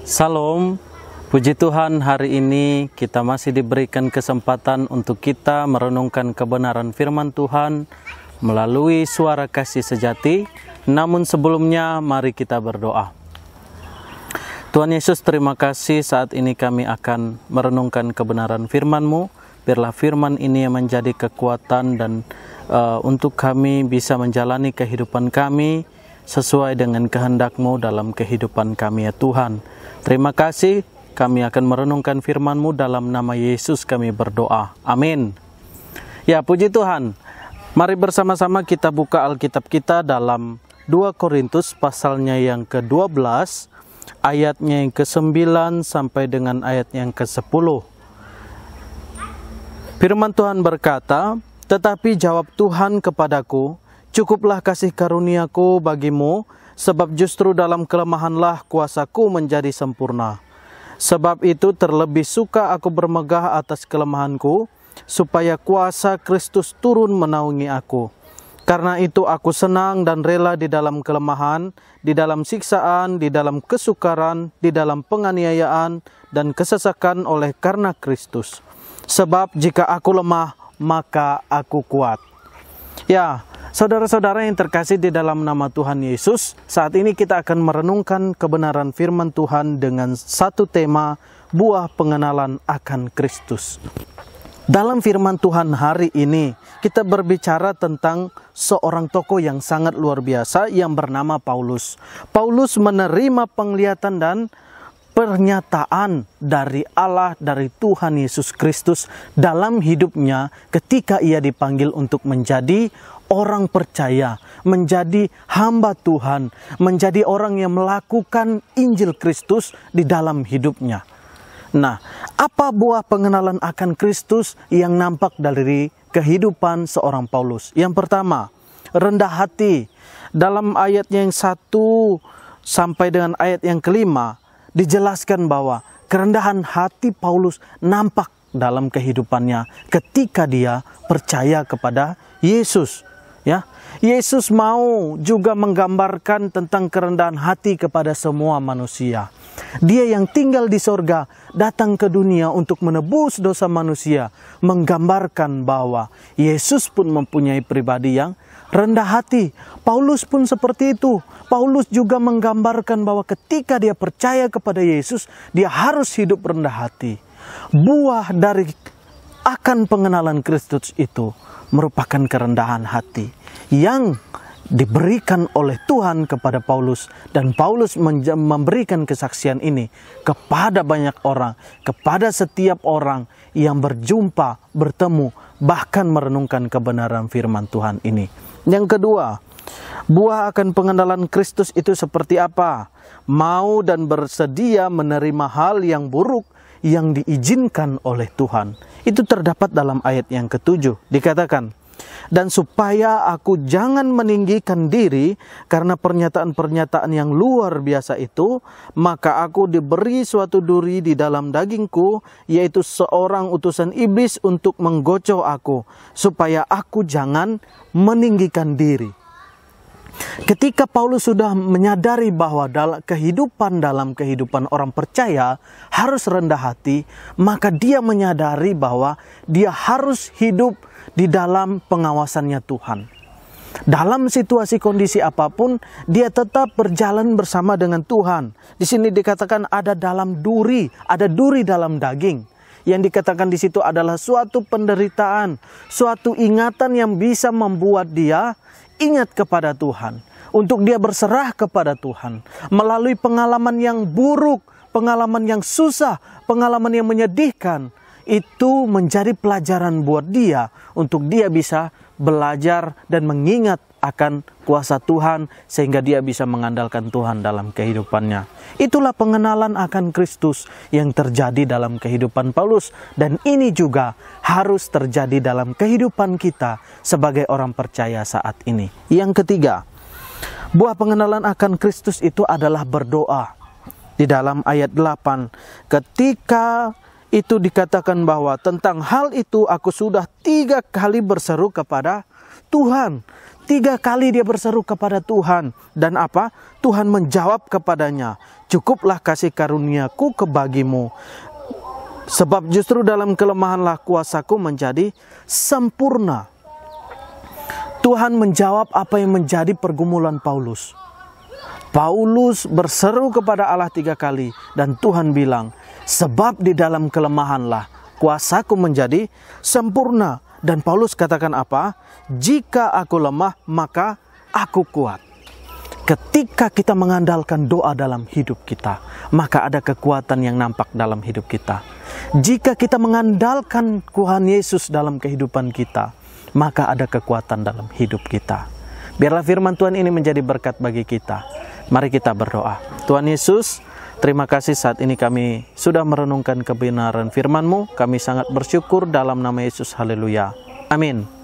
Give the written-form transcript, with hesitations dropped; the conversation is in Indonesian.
Salam, puji Tuhan, hari ini kita masih diberikan kesempatan untuk kita merenungkan kebenaran firman Tuhan melalui suara kasih sejati. Namun sebelumnya mari kita berdoa. Tuhan Yesus, terima kasih saat ini kami akan merenungkan kebenaran firman-Mu. Biarlah firman ini yang menjadi kekuatan dan untuk kami bisa menjalani kehidupan kami sesuai dengan kehendak-Mu dalam kehidupan kami ya Tuhan. Terima kasih, kami akan merenungkan firman-Mu dalam nama Yesus kami berdoa. Amin. Ya, puji Tuhan. Mari bersama-sama kita buka Alkitab kita dalam 2 Korintus pasalnya yang ke-12, ayatnya yang ke-9 sampai dengan ayatnya yang ke-10. Firman Tuhan berkata, "Tetapi jawab Tuhan kepadaku, cukuplah kasih karuniaku bagimu, sebab justru dalam kelemahanlah kuasaku menjadi sempurna. Sebab itu terlebih suka aku bermegah atas kelemahanku, supaya kuasa Kristus turun menaungi aku. Karena itu aku senang dan rela di dalam kelemahan, di dalam siksaan, di dalam kesukaran, di dalam penganiayaan, dan kesesakan oleh karena Kristus. Sebab jika aku lemah, maka aku kuat." Ya, saudara-saudara yang terkasih di dalam nama Tuhan Yesus, saat ini kita akan merenungkan kebenaran firman Tuhan dengan satu tema, buah pengenalan akan Kristus. Dalam firman Tuhan hari ini, kita berbicara tentang seorang tokoh yang sangat luar biasa yang bernama Paulus. Paulus menerima penglihatan dan pernyataan dari Allah, dari Tuhan Yesus Kristus dalam hidupnya ketika ia dipanggil untuk menjadi orang percaya, menjadi hamba Tuhan, menjadi orang yang melakukan Injil Kristus di dalam hidupnya. Nah, apa buah pengenalan akan Kristus yang nampak dari kehidupan seorang Paulus? Yang pertama, rendah hati. Dalam ayat yang 1 sampai dengan ayat yang ke-5, dijelaskan bahwa kerendahan hati Paulus nampak dalam kehidupannya ketika dia percaya kepada Yesus. Ya, Yesus mau juga menggambarkan tentang kerendahan hati kepada semua manusia. Dia yang tinggal di sorga datang ke dunia untuk menebus dosa manusia, menggambarkan bahwa Yesus pun mempunyai pribadi yang rendah hati. Paulus pun seperti itu. Paulus juga menggambarkan bahwa ketika dia percaya kepada Yesus, dia harus hidup rendah hati. Buah dari akan pengenalan Kristus itu merupakan kerendahan hati yang diberikan oleh Tuhan kepada Paulus, dan Paulus memberikan kesaksian ini kepada banyak orang, kepada setiap orang yang berjumpa, bertemu, bahkan merenungkan kebenaran firman Tuhan ini. Yang kedua, buah akan pengenalan Kristus itu seperti apa? Mau dan bersedia menerima hal yang buruk yang diizinkan oleh Tuhan. Itu terdapat dalam ayat yang ke-7. Dikatakan, "Dan supaya aku jangan meninggikan diri karena pernyataan-pernyataan yang luar biasa itu, maka aku diberi suatu duri di dalam dagingku, yaitu seorang utusan iblis untuk menggocok aku, supaya aku jangan meninggikan diri." Ketika Paulus sudah menyadari bahwa dalam kehidupan orang percaya harus rendah hati, maka dia menyadari bahwa dia harus hidup di dalam pengawasannya Tuhan. Dalam situasi kondisi apapun, dia tetap berjalan bersama dengan Tuhan. Di sini dikatakan ada duri dalam daging. Yang dikatakan di situ adalah suatu penderitaan, suatu ingatan yang bisa membuat dia ingat kepada Tuhan, untuk dia berserah kepada Tuhan melalui pengalaman yang buruk, pengalaman yang susah, pengalaman yang menyedihkan. Itu menjadi pelajaran buat dia untuk dia bisa belajar dan mengingat akan kuasa Tuhan sehingga dia bisa mengandalkan Tuhan dalam kehidupannya. Itulah pengenalan akan Kristus yang terjadi dalam kehidupan Paulus, dan ini juga harus terjadi dalam kehidupan kita sebagai orang percaya saat ini. Yang ketiga, buah pengenalan akan Kristus itu adalah berdoa. Di dalam ayat 8, ketika itu dikatakan bahwa tentang hal itu aku sudah 3 kali berseru kepada Tuhan. 3 kali dia berseru kepada Tuhan. Dan apa? Tuhan menjawab kepadanya, cukuplah kasih karuniaku kebagimu. Sebab justru dalam kelemahanlah kuasaku menjadi sempurna. Tuhan menjawab apa yang menjadi pergumulan Paulus. Paulus berseru kepada Allah 3 kali. Dan Tuhan bilang, sebab di dalam kelemahanlah kuasaku menjadi sempurna. Dan Paulus katakan apa? Jika aku lemah, maka aku kuat. Ketika kita mengandalkan doa dalam hidup kita, maka ada kekuatan yang nampak dalam hidup kita. Jika kita mengandalkan Tuhan Yesus dalam kehidupan kita, maka ada kekuatan dalam hidup kita. Biarlah firman Tuhan ini menjadi berkat bagi kita. Mari kita berdoa. Tuhan Yesus, terima kasih saat ini kami sudah merenungkan kebenaran firman-Mu. Kami sangat bersyukur dalam nama Yesus. Haleluya. Amin.